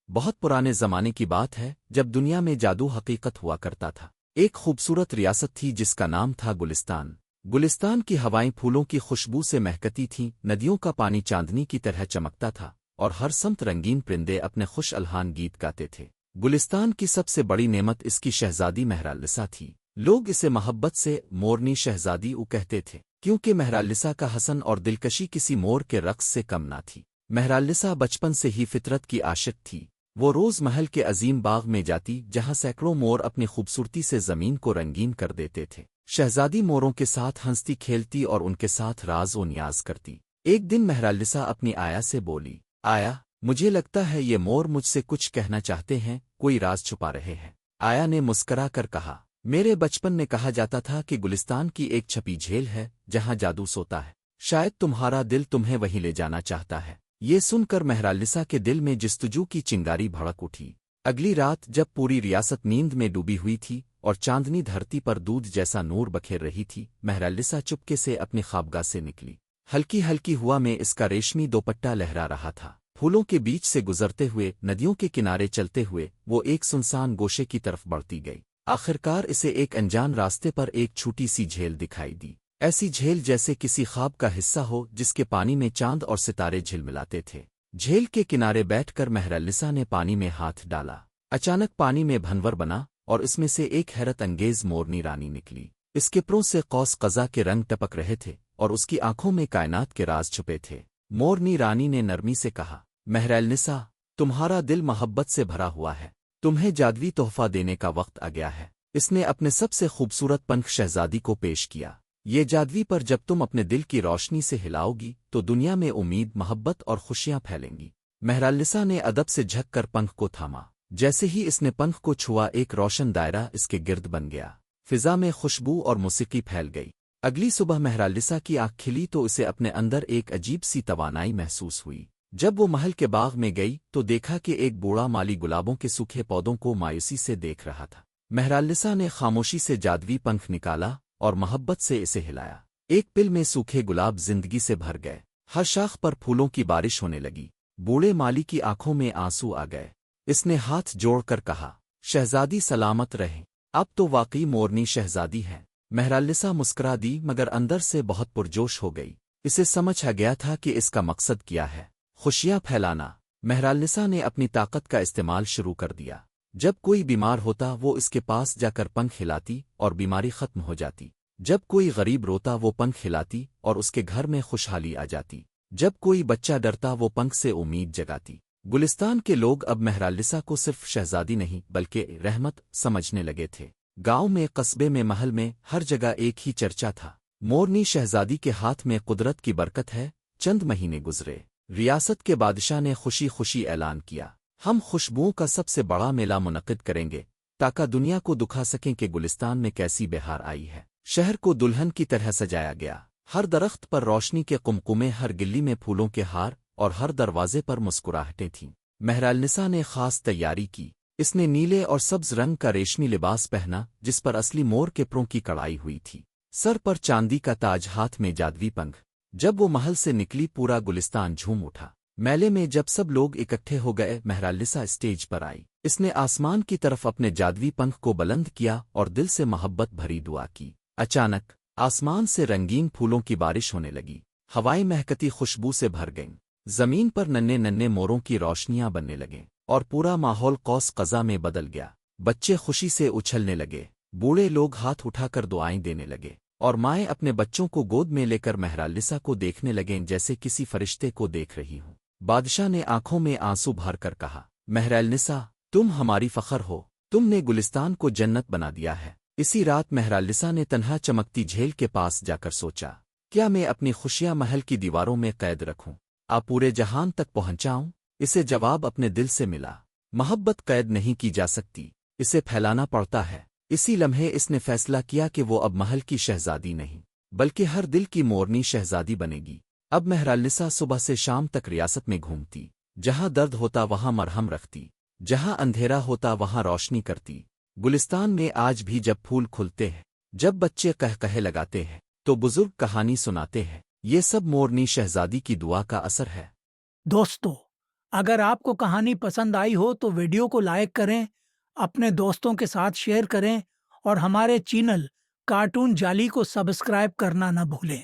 بہت پرانے زمانے کی بات ہے جب دنیا میں جادو حقیقت ہوا کرتا تھا۔ ایک خوبصورت ریاست تھی جس کا نام تھا گلستان۔ گلستان کی ہوائیں پھولوں کی خوشبو سے مہکتی تھیں، ندیوں کا پانی چاندنی کی طرح چمکتا تھا، اور ہر سمت رنگین پرندے اپنے خوش الحان گیت گاتے تھے۔ گلستان کی سب سے بڑی نعمت اس کی شہزادی مہرالنسا تھی۔ لوگ اسے محبت سے مورنی شہزادی کہتے تھے، کیونکہ مہرالنسا کا حسن اور دلکشی کسی مور کے رقص سے کم نہ تھی۔ مہرالنسا بچپن سے ہی فطرت کی عاشق تھی۔ وہ روز محل کے عظیم باغ میں جاتی جہاں سینکڑوں مور اپنی خوبصورتی سے زمین کو رنگین کر دیتے تھے۔ شہزادی موروں کے ساتھ ہنستی کھیلتی اور ان کے ساتھ راز و نیاز کرتی۔ ایک دن مہرالنسا اپنی آیا سے بولی، آیا، مجھے لگتا ہے یہ مور مجھ سے کچھ کہنا چاہتے ہیں، کوئی راز چھپا رہے ہیں۔ آیا نے مسکرا کر کہا، میرے بچپن میں کہا جاتا تھا کہ گلستان کی ایک چھپی جھیل ہے جہاں جادو سوتا ہے، شاید تمہارا دل تمہیں وہیں لے جانا چاہتا ہے۔ یہ سن کر مہرالنسا کے دل میں جستجو کی چنگاری بھڑک اٹھی۔ اگلی رات جب پوری ریاست نیند میں ڈوبی ہوئی تھی اور چاندنی دھرتی پر دودھ جیسا نور بکھیر رہی تھی، مہرالنسا چپکے سے اپنی خوابگاہ سے نکلی۔ ہلکی ہلکی ہوا میں اس کا ریشمی دوپٹہ لہرا رہا تھا۔ پھولوں کے بیچ سے گزرتے ہوئے، ندیوں کے کنارے چلتے ہوئے وہ ایک سنسان گوشے کی طرف بڑھتی گئی۔ آخرکار اسے ایک انجان راستے پر ایک چھوٹی سی جھیل دکھائی دی، ایسی جھیل جیسے کسی خواب کا حصہ ہو جس کے پانی میں چاند اور ستارے جھلملاتے تھے۔ جھیل کے کنارے بیٹھ کر مہرالنسا نے پانی میں ہاتھ ڈالا۔ اچانک پانی میں بھنور بنا اور اس میں سے ایک حیرت انگیز مورنی رانی نکلی۔ اس کے پروں سے قوس قزح کے رنگ ٹپک رہے تھے اور اس کی آنکھوں میں کائنات کے راز چھپے تھے۔ مورنی رانی نے نرمی سے کہا، مہرالنسا، تمہارا دل محبت سے بھرا ہوا ہے، تمہیں جادوی تحفہ دینے کا وقت آ گیا ہے۔ اس نے اپنے سب سے خوبصورت پنکھ شہزادی کو پیش کیا۔ یہ جادوی پر جب تم اپنے دل کی روشنی سے ہلاؤ گی تو دنیا میں امید، محبت اور خوشیاں پھیلیں گی۔ مہرالنسا نے ادب سے جھک کر پنکھ کو تھاما۔ جیسے ہی اس نے پنکھ کو چھوا، ایک روشن دائرہ اس کے گرد بن گیا۔ فضا میں خوشبو اور موسیقی پھیل گئی۔ اگلی صبح مہرالنسا کی آنکھ کھلی تو اسے اپنے اندر ایک عجیب سی توانائی محسوس ہوئی۔ جب وہ محل کے باغ میں گئی تو دیکھا کہ ایک بوڑھا مالی گلابوں کے سوکھے پودوں کو مایوسی سے دیکھ رہا تھا۔ مہرالنسا نے خاموشی سے جادوی پنکھ نکالا اور محبت سے اسے ہلایا۔ ایک پل میں سوکھے گلاب زندگی سے بھر گئے، ہر شاخ پر پھولوں کی بارش ہونے لگی۔ بوڑھے مالی کی آنکھوں میں آنسو آ گئے۔ اس نے ہاتھ جوڑ کر کہا، شہزادی سلامت رہیں، اب تو واقعی مورنی شہزادی ہے۔ مہرالنسا مسکرا دی مگر اندر سے بہت پرجوش ہو گئی۔ اسے سمجھ آ گیا تھا کہ اس کا مقصد کیا ہے، خوشیاں پھیلانا۔ مہرالنسا نے اپنی طاقت کا استعمال شروع کر دیا۔ جب کوئی بیمار ہوتا وہ اس کے پاس جا کر پنکھ ہلاتی اور بیماری ختم ہو جاتی۔ جب کوئی غریب روتا وہ پنکھ ہلاتی اور اس کے گھر میں خوشحالی آ جاتی۔ جب کوئی بچہ ڈرتا وہ پنکھ سے امید جگاتی۔ گلستان کے لوگ اب مہرالنسا کو صرف شہزادی نہیں بلکہ رحمت سمجھنے لگے تھے۔ گاؤں میں، قصبے میں، محل میں، ہر جگہ ایک ہی چرچا تھا، مورنی شہزادی کے ہاتھ میں قدرت کی برکت ہے۔ چند مہینے گزرے، ریاست کے بادشاہ نے خوشی خوشی اعلان کیا، ہم خوشبوؤں کا سب سے بڑا میلہ منعقد کریں گے تاکہ دنیا کو دکھا سکیں کہ گلستان میں کیسی بہار آئی ہے۔ شہر کو دلہن کی طرح سجایا گیا، ہر درخت پر روشنی کے قمقمے، ہر گلی میں پھولوں کے ہار اور ہر دروازے پر مسکراہٹیں تھیں۔ مہرالنسا نے خاص تیاری کی۔ اس نے نیلے اور سبز رنگ کا ریشمی لباس پہنا جس پر اصلی مور کے پروں کی کڑائی ہوئی تھی، سر پر چاندی کا تاج، ہاتھ میں جادوی پنکھ۔ جب وہ محل سے نکلی پورا گلستان جھوم اٹھا۔ میلے میں جب سب لوگ اکٹھے ہو گئے، مہرالنسا اسٹیج پر آئی۔ اس نے آسمان کی طرف اپنے جادوی پنکھ کو بلند کیا اور دل سے محبت بھری دعا کی۔ اچانک آسمان سے رنگین پھولوں کی بارش ہونے لگی، ہوائیں مہکتی خوشبو سے بھر گئیں، زمین پر ننھے ننھے موروں کی روشنیاں بننے لگیں اور پورا ماحول قوس قزح میں بدل گیا۔ بچے خوشی سے اچھلنے لگے، بوڑھے لوگ ہاتھ اٹھا کر دعائیں دینے لگے، اور مائیں اپنے بچوں کو گود میں لے کر مہرالنسا کو دیکھنے لگیں جیسے کسی فرشتے کو دیکھ رہی ہوں۔ بادشاہ نے آنکھوں میں آنسو بھر کر کہا، مہرالنسا، تم ہماری فخر ہو، تم نے گلستان کو جنت بنا دیا ہے۔ اسی رات مہرالنسا نے تنہا چمکتی جھیل کے پاس جا کر سوچا، کیا میں اپنی خوشیاں محل کی دیواروں میں قید رکھوں، پورے جہان تک پہنچاؤں؟ اسے جواب اپنے دل سے ملا، محبت قید نہیں کی جا سکتی، اسے پھیلانا پڑتا ہے۔ اسی لمحے اس نے فیصلہ کیا کہ وہ اب محل کی شہزادی نہیں بلکہ ہر دل کی مورنی شہزادی بنے گی۔ اب مہرالنسا صبح سے شام تک ریاست میں گھومتی، جہاں درد ہوتا وہاں مرہم رکھتی، جہاں اندھیرا ہوتا وہاں روشنی کرتی۔ گلستان میں آج بھی جب پھول کھلتے ہیں، جب بچے قہقہے لگاتے ہیں تو بزرگ کہانی سناتے ہیں، یہ سب مورنی شہزادی کی دعا کا اثر ہے۔ دوستو، اگر آپ کو کہانی پسند آئی ہو تو ویڈیو کو لائک کریں، اپنے دوستوں کے ساتھ شیئر کریں اور ہمارے چینل کارٹون جالی کو سبسکرائب کرنا نہ بھولیں۔